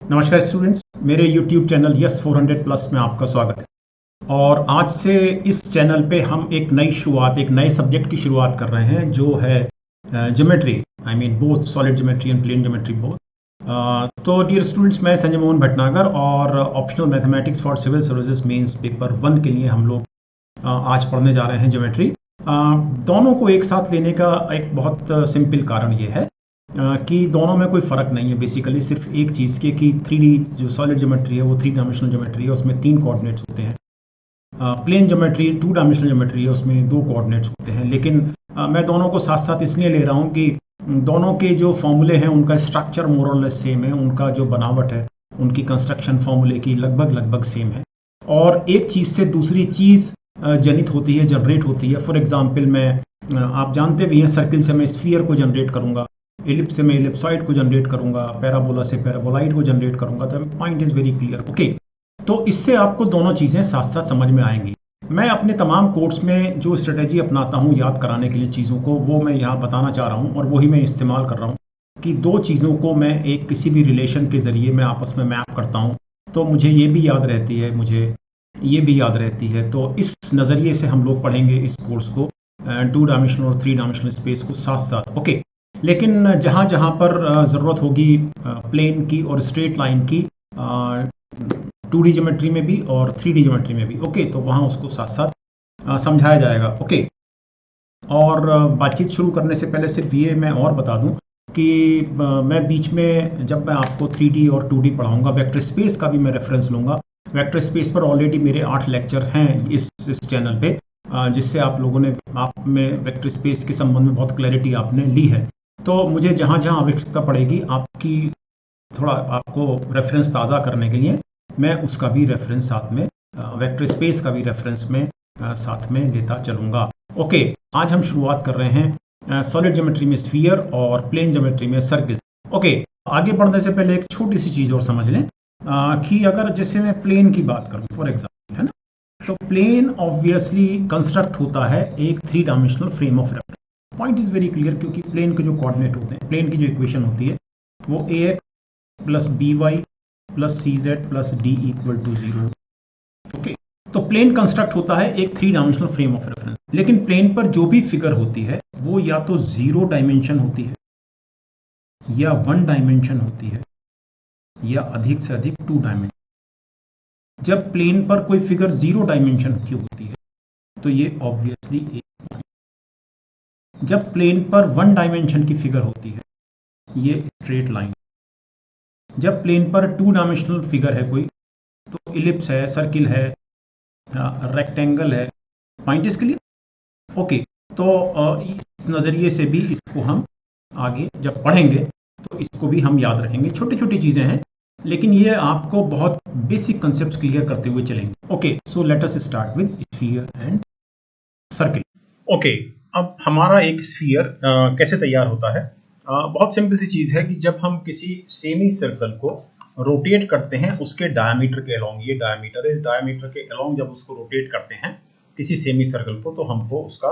नमस्कार स्टूडेंट्स, मेरे YouTube channel yes 400 plus में आपका स्वागत है। और आज से इस चैनल पे हम एक नए सब्जेक्ट की शुरुआत कर रहे हैं जो है geometry. I mean both solid geometry and plane geometry both. तो डियर स्टूडेंट्स, मैं संजय मोहन भटनागर और optional mathematics for civil services mains paper 1 के लिए हम लोग आज पढ़ने जा रहे हैं ज्योमेट्री। दोनों को एक साथ लेने का एक बहुत सिंपल कारण ये है कि दोनों में कोई फ़र्क नहीं है। बेसिकली सिर्फ एक चीज़ के कि 3D जो सॉलिड ज्योमेट्री है वो 3 डायमेंशनल ज्योमेट्री है, उसमें 3 कोऑर्डिनेट्स होते हैं। प्लेन ज्योमेट्री 2 डायमेंशनल ज्योमेट्री है, उसमें 2 कोऑर्डिनेट्स होते हैं। लेकिन मैं दोनों को साथ साथ इसलिए ले रहा हूँ कि दोनों के जो फॉर्मूले हैं उनका स्ट्रक्चर मोर और लेस सेम है, उनका जो बनावट है उनकी कंस्ट्रक्शन फॉर्मूले की लगभग सेम है। और एक चीज़ से दूसरी चीज़ जनित होती है, जनरेट होती है। फॉर एग्जाम्पल मैं आप जानते भी हैं, सर्किल से मैं स्फीयर को जनरेट करूँगा, एलिप्स से मैं एलिप्सॉइड को जनरेट करूंगा, पैराबोला से पैराबोलाइड को जनरेट करूंगा। तो point is very clear. Okay, तो इससे आपको दोनों चीज़ें साथ साथ समझ में आएंगी। मैं अपने तमाम कोर्स में जो स्ट्रेटेजी अपनाता हूँ याद कराने के लिए चीज़ों को, वो मैं यहाँ बताना चाह रहा हूँ और वही मैं इस्तेमाल कर रहा हूँ कि दो चीज़ों को मैं एक किसी भी रिलेशन के ज़रिए मैं आपस में मैप करता हूँ तो मुझे ये भी याद रहती है, तो इस नज़रिए से हम लोग पढ़ेंगे इस कोर्स को, 2 डायमेंशनल और 3 डायमेंशनल स्पेस को साथ साथ। ओके, लेकिन जहाँ जहाँ पर ज़रूरत होगी प्लेन की और स्ट्रेट लाइन की, 2D ज्योमेट्री में भी और 3D ज्योमेट्री में भी, ओके, तो वहाँ उसको साथ साथ समझाया जाएगा। ओके, और बातचीत शुरू करने से पहले सिर्फ ये मैं और बता दूं कि मैं बीच में जब मैं आपको 3D और 2D पढ़ाऊंगा, वेक्टर स्पेस का भी मैं रेफरेंस लूंगा। वेक्टर स्पेस पर ऑलरेडी मेरे 8 लेक्चर हैं इस चैनल पे, जिससे आप में वेक्टर स्पेस के संबंध में बहुत क्लैरिटी आपने ली है। तो मुझे जहाँ जहाँ आवश्यकता पड़ेगी आपकी थोड़ा आपको रेफरेंस ताज़ा करने के लिए, मैं उसका भी रेफरेंस साथ में, वेक्टर स्पेस का भी रेफरेंस में साथ में लेता चलूँगा। ओके, आज हम शुरुआत कर रहे हैं सॉलिड ज्योमेट्री में स्फीयर और प्लेन ज्योमेट्री में सर्किल। ओके, आगे बढ़ने से पहले एक छोटी सी चीज़ और समझ लें कि अगर जैसे मैं प्लेन की बात करूँ फॉर एग्जाम्पल, है ना, तो प्लेन ऑब्वियसली कंस्ट्रक्ट होता है एक 3 dimensional frame of reference. Point is very clear, क्योंकि प्लेन के जो कोऑर्डिनेट होते हैं, प्लेन की जो इक्वेशन होती है वो ax plus B Y plus C Z plus D equal to 0। Okay, तो प्लेन कंस्ट्रक्ट होता है एक 3 डायमेंशनल फ्रेम ऑफ रेफरेंस। लेकिन प्लेन पर जो भी फिगर होती है वो या तो 0 डायमेंशन होती है या 1 डायमेंशन होती है या अधिक से अधिक 2 डायमेंशन। जब प्लेन पर कोई फिगर 0 डायमेंशन की होती है तो ये ऑब्वियसली एक, जब प्लेन पर 1 डायमेंशन की फिगर होती है ये स्ट्रेट लाइन, जब प्लेन पर 2 डायमेंशनल फिगर है कोई तो इलिप्स है, सर्किल है, रेक्टेंगल है। पॉइंट इसके लिए ओके, तो इस नज़रिए से भी इसको हम आगे जब पढ़ेंगे तो इसको भी हम याद रखेंगे। छोटी छोटी चीज़ें हैं लेकिन ये आपको बहुत बेसिक कंसेप्ट क्लियर करते हुए चलेंगे। Okay, so let us start with sphere and circle. Okay, अब हमारा एक स्फीयर कैसे तैयार होता है? बहुत सिंपल सी चीज़ है कि जब हम किसी सेमी सर्कल को रोटेट करते हैं उसके डायमीटर के अलोंग, ये डायमीटर है, इस डायमीटर के अलोंग जब उसको रोटेट करते हैं किसी सेमी सर्कल को तो हमको उसका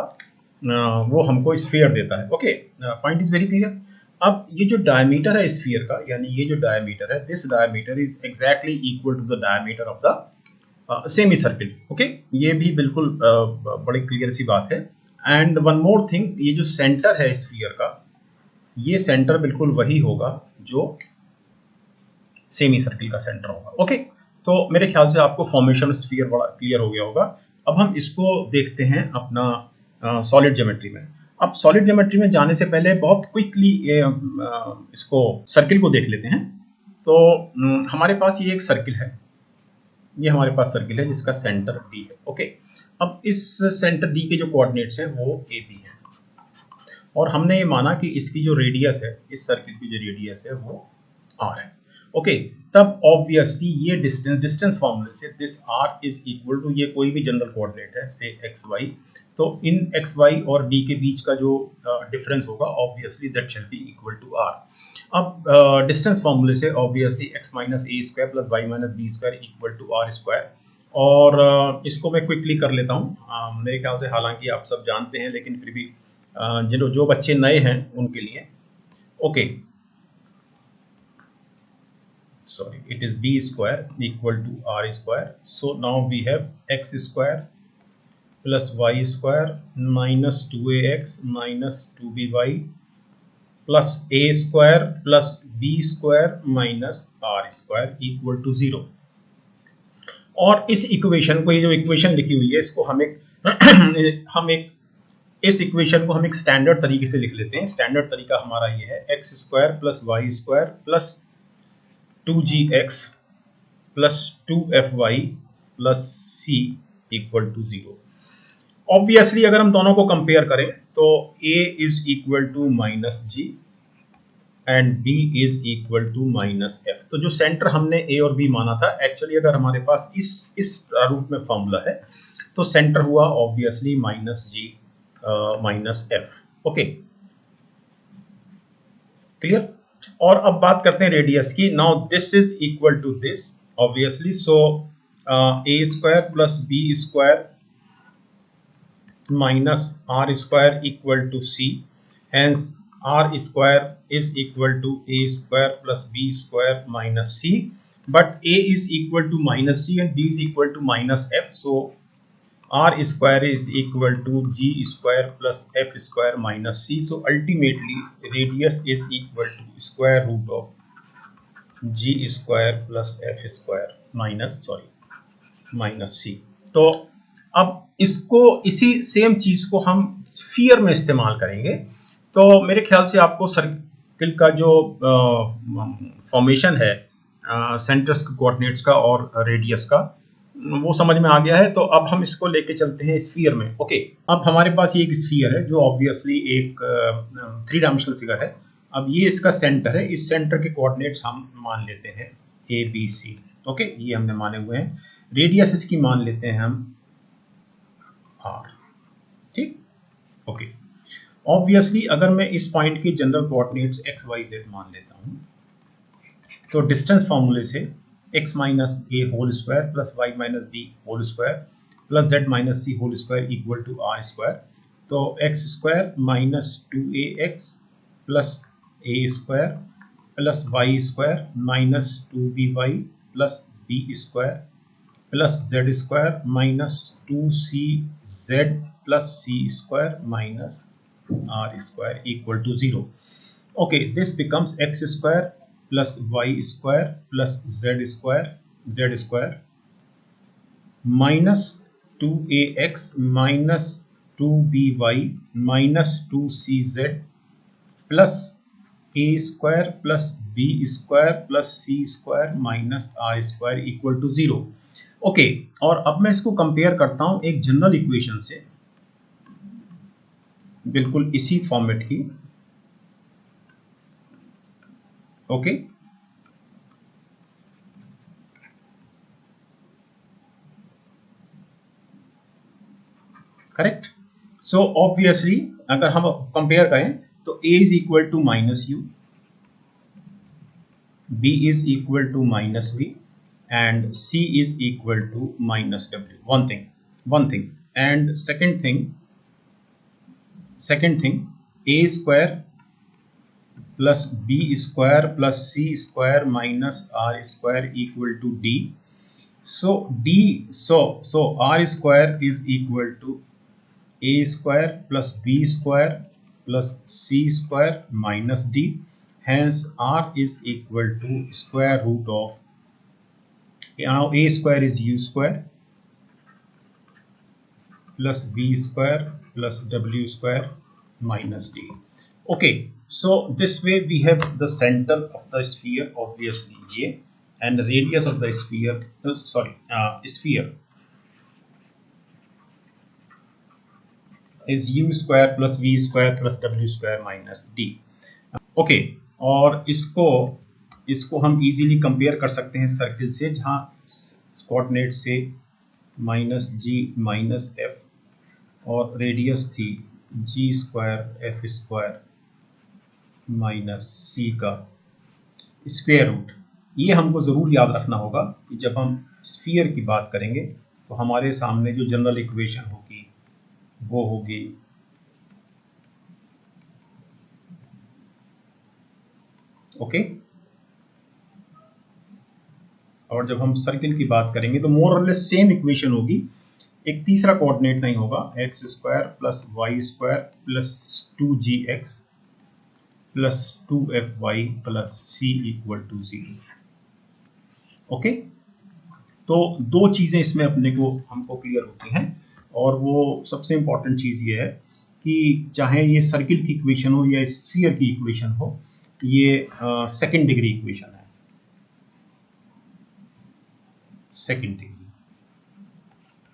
वो हमको स्फीयर देता है। Okay, point is very clear. अब ये जो डायमीटर है स्फीयर का, यानी ये जो डायमीटर है, this diameter is exactly equal to the diameter of the semi circle. Okay, ये भी बिल्कुल बड़ी क्लियर सी बात है। एंड वन मोर थिंग, ये जो सेंटर है स्फीयर का, ये सेंटर बिल्कुल वही होगा जो सेमी सर्किल का सेंटर होगा। ओके, तो मेरे ख्याल से आपको फॉर्मेशन स्फीयर बड़ा क्लियर हो गया होगा। अब हम इसको देखते हैं अपना सॉलिड ज्योमेट्री में। अब सॉलिड ज्योमेट्री में जाने से पहले बहुत क्विकली इसको सर्किल को देख लेते हैं। तो हमारे पास ये एक सर्किल है, ये हमारे पास सर्किल है जिसका सेंटर डी है। ओके, अब इस सेंटर डी के जो कोऑर्डिनेट्स हैं वो ए बी है और हमने ये माना कि इसकी जो रेडियस है, इस सर्किल की जो रेडियस है वो आर है। ओके, तब ऑब्वियसली ये डिस्टेंस फॉर्मूले से this R is equal to, ये कोई भी जनरल कोऑर्डिनेट है से एक्स वाई, तो इन एक्स वाई और डी के बीच का जो डिफरेंस होगा obviously that shall be equal to R. अब डिस्टेंस फॉर्मूले से obviously X minus A square plus Y minus B square equal to R square. और इसको मैं क्विकली कर लेता हूँ, मेरे ख्याल से हालांकि आप सब जानते हैं लेकिन फिर भी जो बच्चे नए हैं उनके लिए। Okay, sorry, it is b square equal to r square. So now we have x square plus y square minus 2ax minus 2by plus a square plus b square minus r square equal to 0। और इस equation को, ये जो equation लिखी हुई है, इसको हम एक हम एक इस इक्वेशन को हम एक स्टैंडर्ड तरीके से लिख लेते हैं। स्टैंडर्ड तरीका हमारा ये है X square plus Y square plus 2gx plus 2fy plus c equal to 0। Obviously अगर हम दोनों को कंपेयर करें तो a is equal to minus G and b is equal to minus F. तो जो सेंटर हमने a और b माना था, एक्चुअली अगर हमारे पास इस रूप में फॉर्मूला है तो सेंटर हुआ obviously minus G minus F. Okay, clear. और अब बात करते हैं रेडियस की। Now this is equal to this obviously, so A square plus B square minus r square equal to c, hence r square is equal to a square plus b square minus c, but a is equal to minus c and b is equal to minus f, so r square is equal to g square plus f square minus c, so ultimately radius is equal to square root of g square plus f square minus c। तो अब इसको, इसी same चीज को हम sphere में इस्तेमाल करेंगे। तो मेरे ख्याल से आपको सर्किल का जो फॉर्मेशन है सेंटर्स के कोऑर्डिनेट्स का और रेडियस का, वो समझ में आ गया है। तो अब हम इसको लेके चलते हैं स्फीयर में। ओके, अब हमारे पास ये एक स्फीयर है जो ऑब्वियसली एक 3 डायमेंशनल फिगर है। अब ये इसका सेंटर है, इस सेंटर के कोऑर्डिनेट्स हम मान लेते हैं ए बी सी। ओके, ये हमने माने हुए हैं। रेडियस इसकी मान लेते हैं हम आर, ठीक। ओके, ऑब्वियसली अगर मैं इस पॉइंट की general coordinates X Y Z मान लेता हूं तो डिस्टेंस फॉर्मूले से X minus A whole square plus Y minus B whole square plus Z minus C whole square equal to R square. तो X square minus 2ax plus A square plus Y square minus 2by plus B square plus Z square minus 2cz plus C square minus R square equal to 0। Okay, this becomes x square plus Y square plus Z square minus 2ax minus 2by minus 2cz plus A square plus B square plus C square minus R square equal to 0। Okay, और अब मैं इसको compare करता हूं एक general equation से, बिल्कुल इसी फॉर्मेट की। Okay, correct. सो ऑब्वियसली अगर हम कंपेयर करें तो a is equal to minus U, b is equal to minus v and c is equal to minus w. One thing and second thing, a square plus b square plus c square minus r square equal to d. So r square is equal to a square plus b square plus c square minus d, hence r is equal to square root of, now a square is u square plus v square plus w square minus d. Okay, so this way we have the center of the sphere obviously j, and the radius of the sphere sphere is u square plus v square plus w square minus d. Okay, और इसको हम easily compare कर सकते हैं circle से, जहां coordinate से minus G minus F और रेडियस थी जी स्क्वायर एफ स्क्वायर माइनस सी का स्क्वायर रूट। ये हमको ज़रूर याद रखना होगा कि जब हम स्फीयर की बात करेंगे तो हमारे सामने जो जनरल इक्वेशन होगी वो होगी ओके। और जब हम सर्किल की बात करेंगे तो मोर और लेस सेम इक्वेशन होगी, एक तीसरा कोऑर्डिनेट नहीं होगा, X square plus Y square plus 2gx plus 2fy plus c equal to 0। Okay, तो दो चीज़ें इसमें अपने को हमको क्लियर होती हैं, और वो सबसे इम्पॉर्टेंट चीज़ ये है कि चाहे ये सर्किल की इक्वेशन हो या स्फीयर की इक्वेशन हो, ये सेकेंड डिग्री इक्वेशन है, second degree.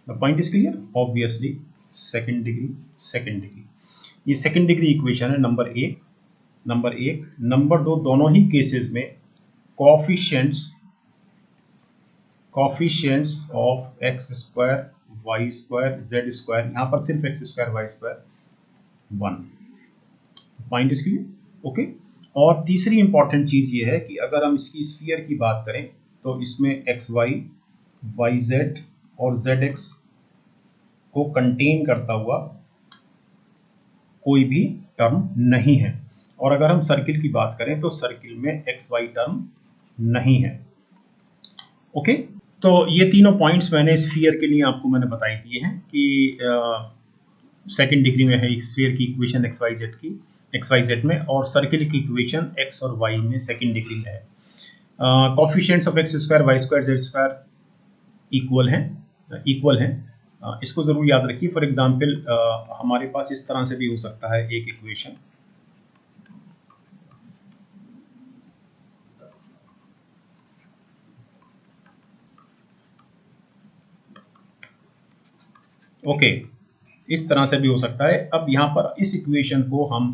The point is clear, obviously second degree, ये सेकेंड डिग्री इक्वेशन है नंबर एक। नंबर दो, दोनों ही केसेस में coefficients of X square Y square Z square, यहाँ पर सिर्फ X square Y square 1। Point is clear, okay. और तीसरी इंपॉर्टेंट चीज़ ये है कि अगर हम इसकी स्फीयर की बात करें तो इसमें एक्स वाई, वाई जेड और जेड एक्स को कंटेन करता हुआ कोई भी टर्म नहीं है। और अगर हम सर्किल की बात करें तो सर्किल में एक्स वाई टर्म नहीं है। ओके, तो ये तीनों पॉइंट्स मैंने स्फीयर के लिए आपको मैंने बताई दिए हैं कि सेकेंड डिग्री में है स्फीयर की इक्वेशन एक्स वाई जेड में, और सर्किल की इक्वेशन एक्स और वाई में सेकेंड डिग्री में है। Coefficients of X square Y square Z square equal हैं। इसको ज़रूर याद रखिए। फॉर एग्जांपल हमारे पास इस तरह से भी हो सकता है एक इक्वेशन, ओके, इस तरह से भी हो सकता है। अब यहाँ पर इस इक्वेशन को हम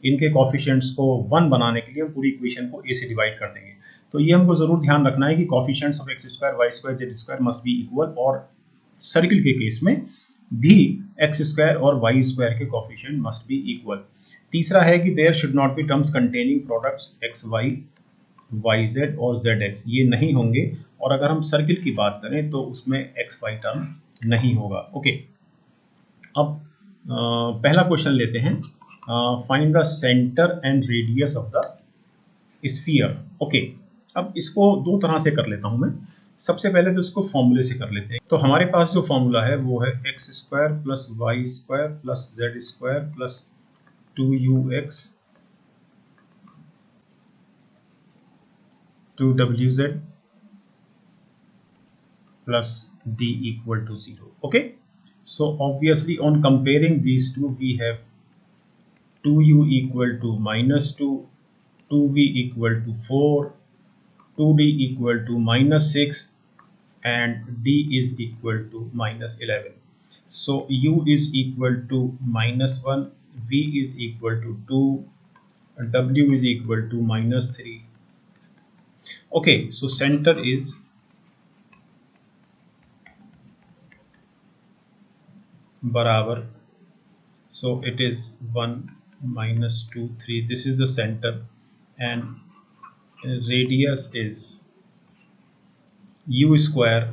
इनके कोफिशिएंट्स को 1 बनाने के लिए हम पूरी इक्वेशन को a से डिवाइड कर देंगे। तो ये हमको ज़रूर ध्यान रखना है कि coefficients of X square Y square Z square must be equal, और सर्किल के केस में भी एक्स स्क्वायर और वाई स्क्वायर के कोफिशिएंट मस्ट बी इक्वल। तीसरा है कि there should not be terms containing products X Y, Y Z और जेड एक्स, ये नहीं होंगे। और अगर हम सर्किल की बात करें तो उसमें एक्स वाई टर्म नहीं होगा। ओके, अब पहला क्वेश्चन लेते हैं, find the centre and radius of the sphere. Okay, अब इसको दो तरह से कर लेता हूं मैं। सबसे पहले तो इसको फॉर्मूले से कर लेते हैं। तो हमारे पास जो फॉर्मूला है वो है X square plus Y square plus Z square plus 2ux 2wz plus d equal to 0. Okay, so obviously on comparing these two we have 2u equal to -2, 2v equal to 4, 2d equal to -6 and d is equal to -11. So u is equal to -1, v is equal to 2, w is equal to -3. Okay, so center is barabar, so it is 1 -2 3, this is the center, and radius is u square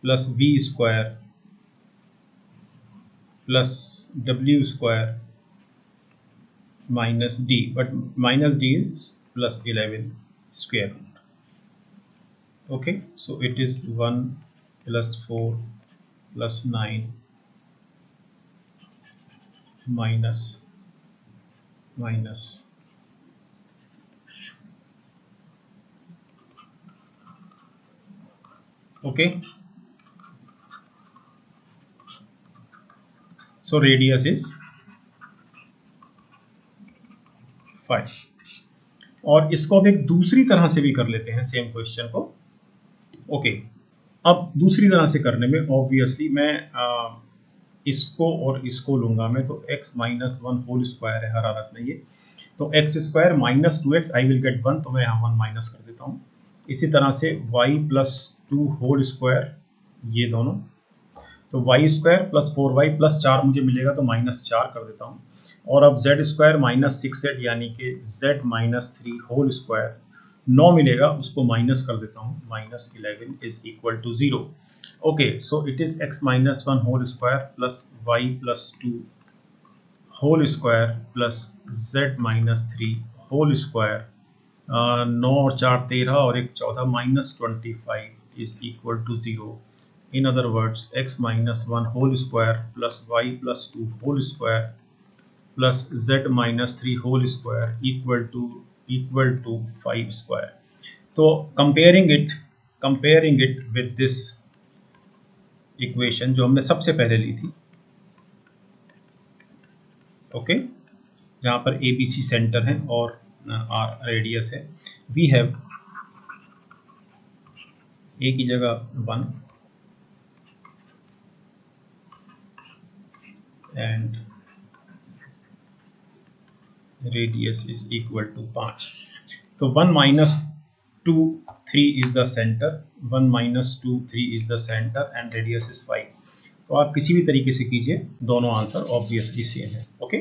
plus v square plus w square minus d, but minus d is plus 11 square root. Okay, so it is 1 plus 4 plus 9 minus okay, so radius is 5। और इसको अब एक दूसरी तरह से भी कर लेते हैं सेम क्वेश्चन को। ओके, अब दूसरी तरह से करने में ऑब्वियसली मैं इसको और इसको लूंगा मैं, तो x माइनस 1 होल स्क्वायर है, हरारत नहीं है, तो X square minus 2x I will get 1, तो मैं यहाँ 1 माइनस कर देता हूँ। इसी तरह से y प्लस 2 होल स्क्वायर, ये दोनों, तो Y square plus 4y plus 4 मुझे मिलेगा, तो -4 कर देता हूँ। और अब जेड स्क्वायर माइनस 6z यानी कि z माइनस 3 होल स्क्वायर 9 मिलेगा, उसको माइनस कर देता हूँ, -11 is equal to 0। Okay, so it is x minus 1 whole square plus Y plus 2 whole square plus z minus 3 whole square 9 और 4 13 और 1 14 -25 is equal to 0। In other words x minus 1 whole square plus y plus 2 whole square plus z minus 3 whole square equal to 5 square. तो comparing it with this equation जो हमने सबसे पहले ली थी, okay, जहाँ पर ए बी सी सेंटर है और आर रेडियस है, वी हैव ए की जगह 1 and radius is equal to 5। तो 1 minus 2 3 is the centre, 1 minus 2 3 is the centre and radius is 5। तो आप किसी भी तरीके से कीजिए, दोनों आंसर ऑब्वियसली सेम है, ओके।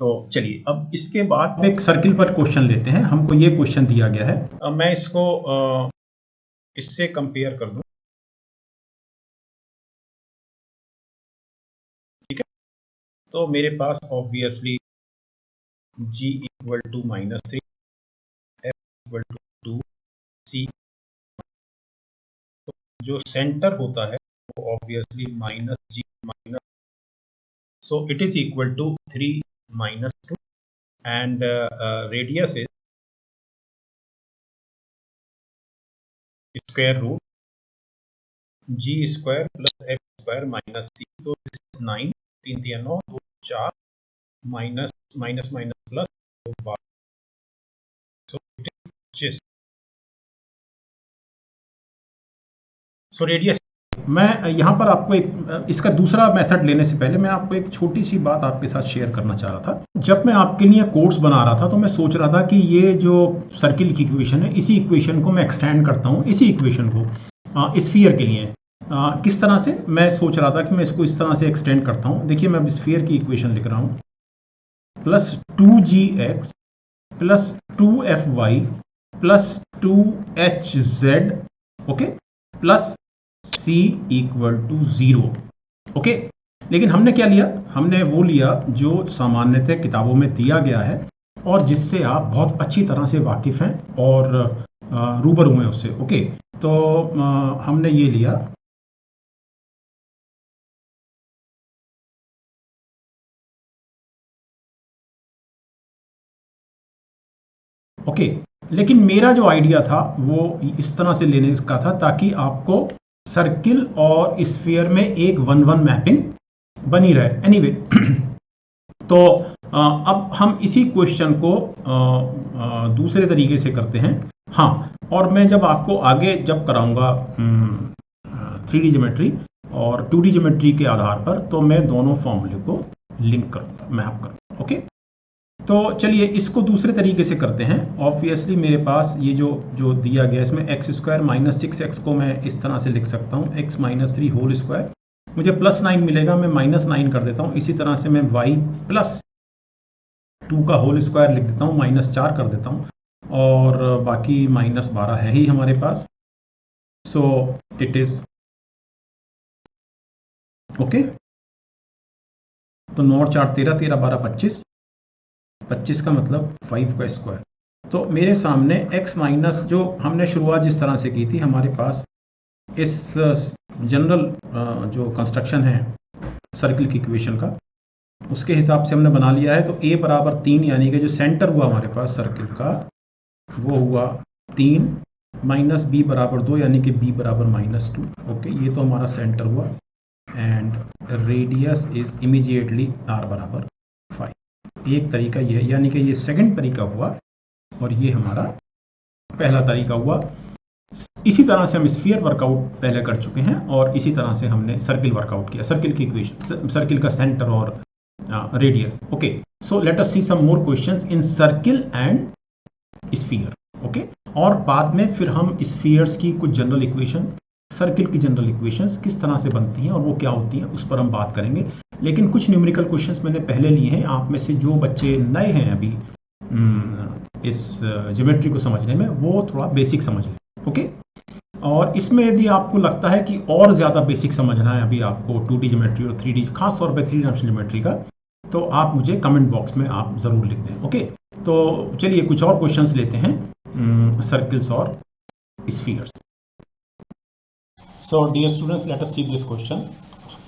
तो चलिए अब इसके बाद एक सर्किल पर क्वेश्चन लेते हैं। हमको ये क्वेश्चन दिया गया है, अब मैं इसको इससे कंपेयर कर दूं, ठीक है। तो मेरे पास obviously g equal to -3, f equal to 2, c, तो जो सेंटर होता है वो obviously -g minus, so it is equal to 3 minus 2 and radius is square root g square plus f square minus c, so this is 9, 3 3 9 2 4 minus minus minus plus 2 so it is 25। so radius, मैं यहाँ पर आपको एक इसका दूसरा method लेने से पहले मैं आपको एक छोटी सी बात आपके साथ शेयर करना चाह रहा था। जब मैं आपके लिए कोर्स बना रहा था तो मैं सोच रहा था कि ये जो सर्किल की इक्वेशन है, इसी इक्वेशन को मैं एक्सटेंड करता हूँ, इसी इक्वेशन को स्फीयर के लिए। किस तरह से मैं सोच रहा था कि मैं इसको इस तरह से एक्सटेंड करता हूँ। देखिए मैं स्फीयर की इक्वेशन लिख रहा हूँ, plus 2gx plus 2fy plus 2hz, okay, plus c equal to 0, okay. लेकिन हमने क्या लिया, हमने वो लिया जो सामान्यतः किताबों में दिया गया है और जिससे आप बहुत अच्छी तरह से वाकिफ हैं और रूबरू हैं उससे, ओके। तो हमने ये लिया, ओके। लेकिन मेरा जो आइडिया था वो इस तरह से लेने का था ताकि आपको सर्किल और स्फीयर में एक 1-1 मैपिंग बनी रहे। एनीवे तो अब हम इसी क्वेश्चन को दूसरे तरीके से करते हैं। हाँ, और मैं जब आपको आगे जब कराऊंगा 3D ज्योमेट्री और 2D ज्योमेट्री के आधार पर, तो मैं दोनों फॉर्मूले को लिंक करूंगा, मैप करूंगा, ओके। तो चलिए इसको दूसरे तरीके से करते हैं। ऑब्वियसली मेरे पास ये जो दिया गया, इसमें एक्स स्क्वायर माइनस 6x को मैं इस तरह से लिख सकता हूँ, x माइनस 3 होल स्क्वायर, मुझे प्लस 9 मिलेगा, मैं माइनस 9 कर देता हूँ। इसी तरह से मैं y प्लस 2 का होल स्क्वायर लिख देता हूँ, माइनस 4 कर देता हूँ, और बाकी माइनस 12 है ही हमारे पास। So it is okay. तो 9 और 4 13, 13 12 25, 25 का मतलब 5 का स्क्वायर। तो मेरे सामने x माइनस, जो हमने शुरुआत जिस तरह से की थी, हमारे पास इस जनरल जो कंस्ट्रक्शन है सर्किल की इक्वेशन का, उसके हिसाब से हमने बना लिया है। तो a बराबर 3, यानी कि जो सेंटर हुआ हमारे पास सर्किल का वो हुआ 3, माइनस b बराबर 2, यानी कि b बराबर -2, ओके। ये तो हमारा सेंटर हुआ and radius is immediately r बराबर 5। एक तरीका ये, यानी कि ये सेकंड तरीका हुआ और ये हमारा पहला तरीका हुआ। इसी तरह से हम स्फीयर वर्कआउट पहले कर चुके हैं और इसी तरह से हमने सर्किल वर्कआउट किया, सर्किल की इक्वेशन, सर्किल का सेंटर और radius, okay. So let us see some more questions in circle and sphere, okay. और बाद में फिर हम स्फीयर्स की कुछ जनरल इक्वेशन, सर्किल की जनरल इक्वेशंस किस तरह से बनती हैं और वो क्या होती हैं, उस पर हम बात करेंगे। लेकिन कुछ न्यूमेरिकल क्वेश्चंस मैंने पहले लिए हैं। आप में से जो बच्चे नए हैं अभी इस ज्योमेट्री को समझने में, वो थोड़ा बेसिक समझ लें, ओके। और इसमें यदि आपको लगता है कि और ज़्यादा बेसिक समझना है अभी आपको 2D ज्योमेट्री और 3D, खास तौर पे 3 डायमेंशनल ज्योमेट्री का, तो आप मुझे कमेंट बॉक्स में आप ज़रूर लिख दें, ओके। तो चलिए कुछ और क्वेश्चंस लेते हैं। circles or spheres. So dear students, let us see this question.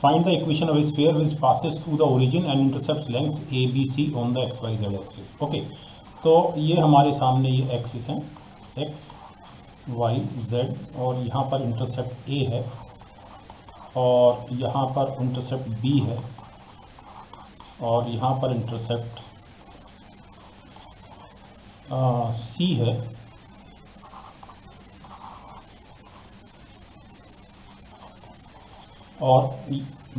Find the equation of a sphere which passes through the origin and intercepts lengths ABC on the XYZ axis. Okay, तो ये हमारे सामने ये axis है X, Y, Z और यहाँ पर intercept A है और यहाँ पर इंटरसेप्ट B है और यहाँ पर इंटरसेप्ट C है और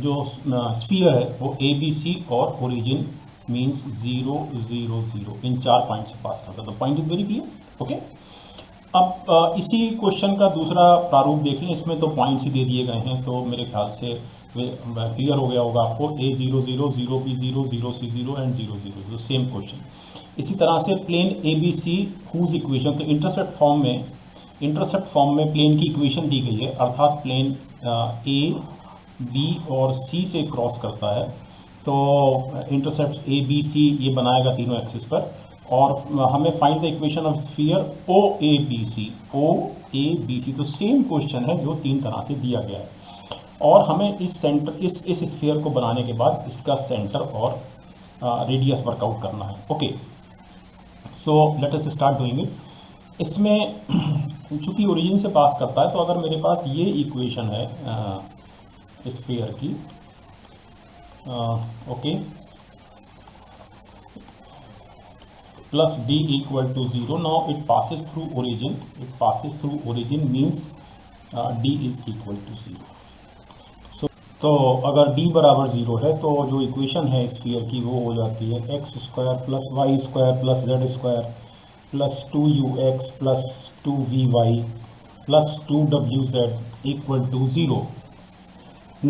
जो स्फीयर है वो ABC और ओरिजिन मीन्स 0 0 0 इन 4 पॉइंट से पास करता है। तो point is very clear. Okay, अब इसी क्वेश्चन का दूसरा प्रारूप देख लें। इसमें तो पॉइंट्स ही दे दिए गए हैं, तो मेरे ख्याल से क्लियर हो गया होगा आपको। A0 0 0 B0 0 C0 and 0 0 0 same question. इसी तरह से प्लेन ABC हुज इक्वेशन, तो इंटरसेप्ट फॉर्म में प्लेन की इक्वेशन दी गई है, अर्थात प्लेन A B और C से क्रॉस करता है, तो इंटरसेप्ट ABC ये बनाएगा तीनों एक्सिस पर। और हमें find the equation of sphere OABC। तो सेम क्वेश्चन है जो 3 तरह से दिया गया है और हमें इस स्फीयर को बनाने के बाद इसका सेंटर और रेडियस वर्कआउट करना है। Okay, so let us start doing it. इसमें चूंकि ओरिजिन से पास करता है, तो अगर मेरे पास ये इक्वेशन है स्फीयर की, okay, plus D equal to 0, now it passes through origin means D is equal to 0। तो अगर D बराबर 0 है तो जो इक्वेशन है स्फीयर की वो हो जाती है x² plus y² plus z² plus 2ux plus 2vy plus 2wz equal to 0।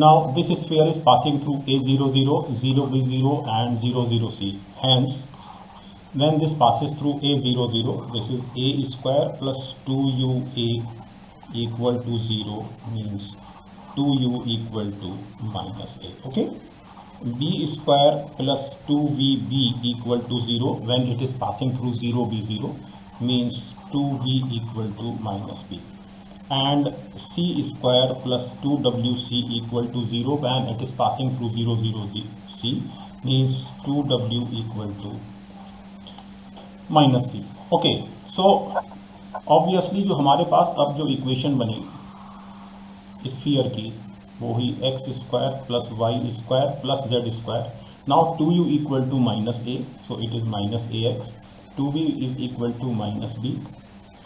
Now this sphere is passing through A00, 0B0 and 00C. Hence, when this passes through A00, this is A square plus 2UA equal to 0 means 2U equal to minus A. Okay. B square plus 2VB equal to 0 when it is passing through 0B0 means 2V equal to minus B. And C square plus 2WC equal to 0 when it is passing through 0 0 C means 2W equal to minus C. Okay, so obviously जो हमारे पास अब जो equation बनी sphere की वो ही x² plus y² plus z²। now 2u equal to minus A, so it is minus AX, 2b is equal to minus B,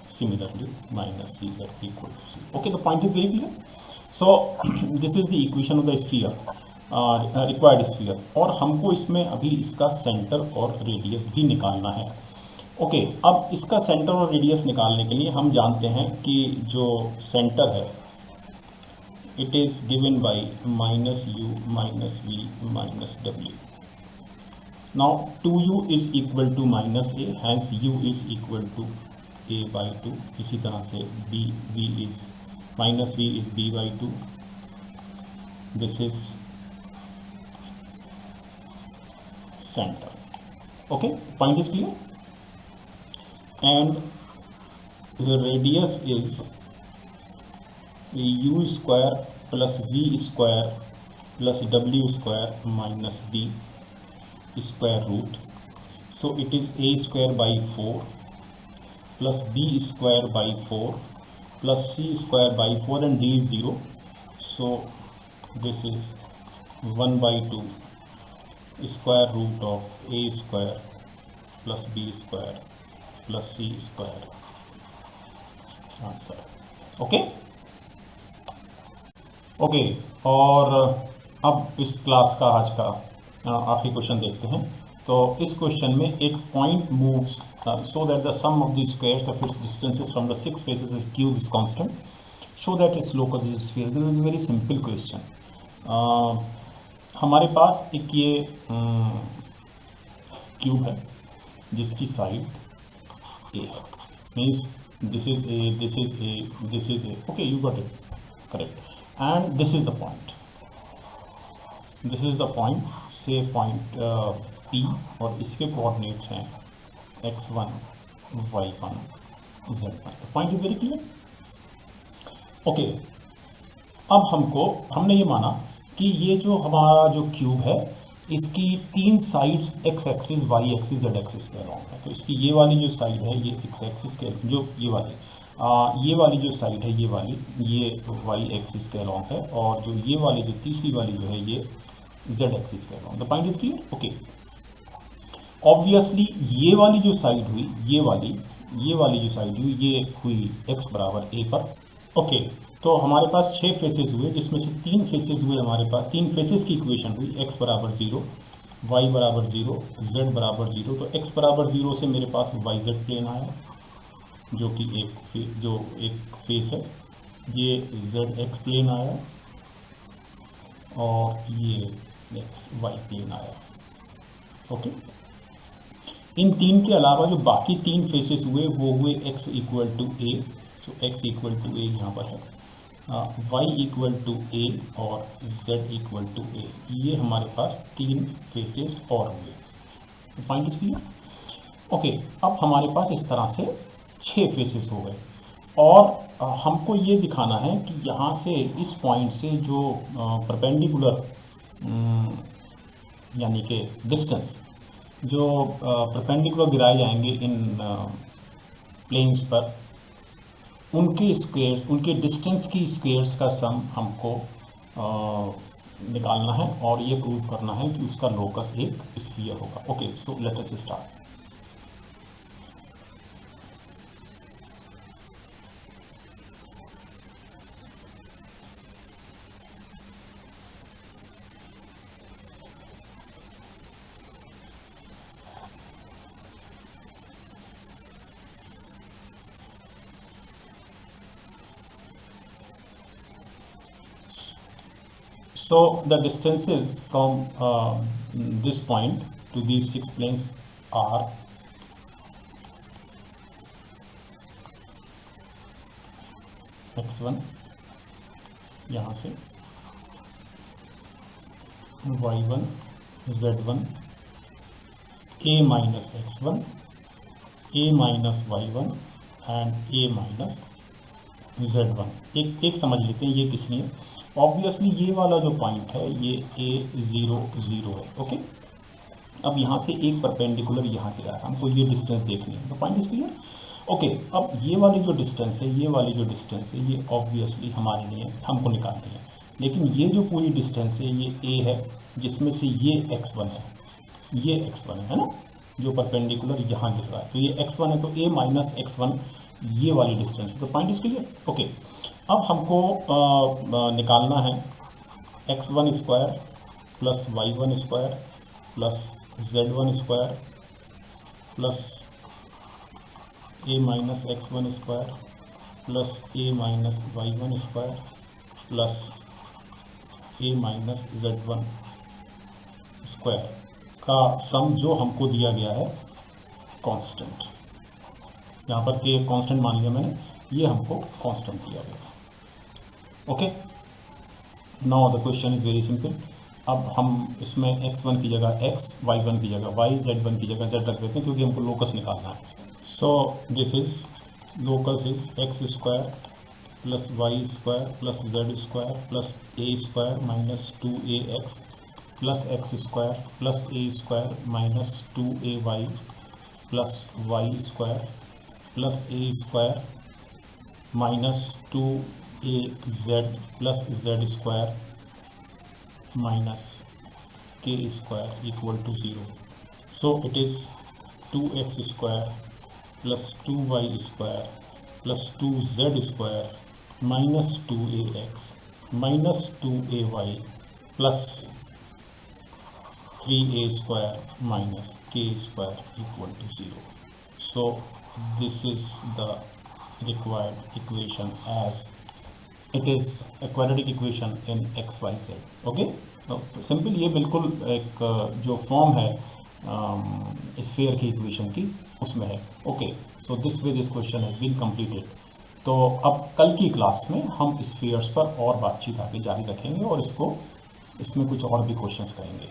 similarly minus CZ equal to C. Okay, the point is very clear. So this is the equation of the sphere, required sphere, और हमको इसमें अभी इसका centre और radius भी निकालना है। Okay, अब इसका सेंटर और रेडियस निकालने के लिए हम जानते हैं कि जो सेंटर है it is given by minus u minus v minus w। Now 2u is equal to minus a, hence u is equal to A by 2। इसी तरह से v is minus v is b by 2। this is center। okay, point is clear। and the radius is u square plus v square plus w square minus b square root, so it is a square by 4 plus b square by 4 plus c square by 4 and d is 0, so this is 1 by 2 square root of a square plus b square plus c square answer. Okay okay, और अब इस class का आज का आखिरी question देखते हैं। तो इस क्वेश्चन में एक point moves so that the sum of the squares of its distances from the 6 faces of the cube is constant, show that its locus is sphere। This is a very simple question। हमारे पास एक ये cube है जिसकी side a है, means this is a, this is a, this is a, okay, you got it correct, and this is the point, this is the point, say point P, और इसके coordinates हैं x1 y1 Z1। Point is very clear. Okay, अब हमने ये माना कि ये जो हमारा जो क्यूब है इसकी 3 sides X axis, Y axis, Z axis के अलॉन्ग है। तो इसकी ये वाली जो साइड है ये एक्स एक्सिस के, जो ये वाली जो साइड है ये वाई एक्सिस के अलॉन्ग है, और जो ये वाली जो तीसरी वाली जो है ये जेड एक्सिस के along. The point is clear. Okay, obviously ये वाली जो साइड हुई, ये वाली जो साइड हुई ये हुई x बराबर a पर। ओके, तो हमारे पास 6 फेसेस हुए, जिसमें से 3 फेसेस हुए हमारे पास, 3 फेसेस की इक्वेशन हुई x बराबर 0, y बराबर 0, z बराबर 0। तो x बराबर 0 से मेरे पास yz प्लेन आया, जो कि एक फेस है, ये zx प्लेन आया, और ये xy प्लेन आया। ओके, इन 3 के अलावा जो बाकी 3 फेसेस हुए वो हुए x equal to a, so x equal to a यहाँ पर है, y इक्वल टू a और z इक्वल टू a। ये हमारे पास 3 फेसेस और हुए। Point is clear. ओके, अब हमारे पास इस तरह से 6 फेसेस हो गए, और हमको ये दिखाना है कि यहाँ से इस पॉइंट से जो परपेंडिकुलर यानी कि डिस्टेंस जो परपेंडिकुलर गिराए जाएंगे इन प्लेन्स पर, उनके स्क्वेयर्स, उनके डिस्टेंस की स्क्वेयर्स का सम हमको निकालना है, और ये प्रूव करना है कि उसका लोकस एक स्फीयर होगा। Okay, so let us start. So the distances from this point to these 6 planes are x1 यहाँ से, y1, z1, a minus x1, a minus y1 and a minus z1। एक समझ लेते हैं ये किस लिए। ऑब्वियसली ये वाला जो पॉइंट है ये a0 0 है। ओके, अब यहाँ से एक परपेंडिकुलर यहाँ गिरा है, हमको ये डिस्टेंस देखनी है। तो पॉइंट इज क्लियर। ओके, अब ये वाली जो डिस्टेंस है, ये वाली जो डिस्टेंस है, ये ऑब्वियसली हमारे लिए हमको निकालनी है। लेकिन ये जो पूरी डिस्टेंस है ये a है, जिसमें से ये x1 है, ये x1 है ना, जो परपेंडिकुलर यहाँ गिर रहा है। तो ये x1 है, तो a माइनस x1 ये वाली डिस्टेंस। तो पॉइंट इज क्लियर। ओके, अब हमको निकालना है x1 square plus y1 square plus z1 square plus a minus x1 square plus a minus y1 square plus a minus z1 square का सम, जो हमको दिया गया है कांस्टेंट। यहाँ पर के कांस्टेंट मान लिया मैंने, ये हमको कांस्टेंट दिया गया। Okay, now the question is very simple. अब हम इसमें x1 की जगह x, y1 की जगह y, z1 की जगह z रख देते हैं, क्योंकि हमको लोकस निकालना है। So this is locus is x square plus y square plus z square plus a square minus 2ax plus x square plus a square minus 2ay plus y square plus a square minus 2az plus z square minus k square equal to 0। So it is 2x square plus 2y square plus 2z square minus 2ax minus 2ay plus 3a square minus k square equal to 0। So this is the required equation as it is a quadratic equation in x y z। Okay, simple ये बिल्कुल एक जो form है sphere की equation की उसमें है। Okay, so this way this question has been completed. तो अब कल की क्लास में हम स्फीयर्स पर और बातचीत आगे जारी रखेंगे, और इसमें कुछ और भी क्वेश्चंस करेंगे।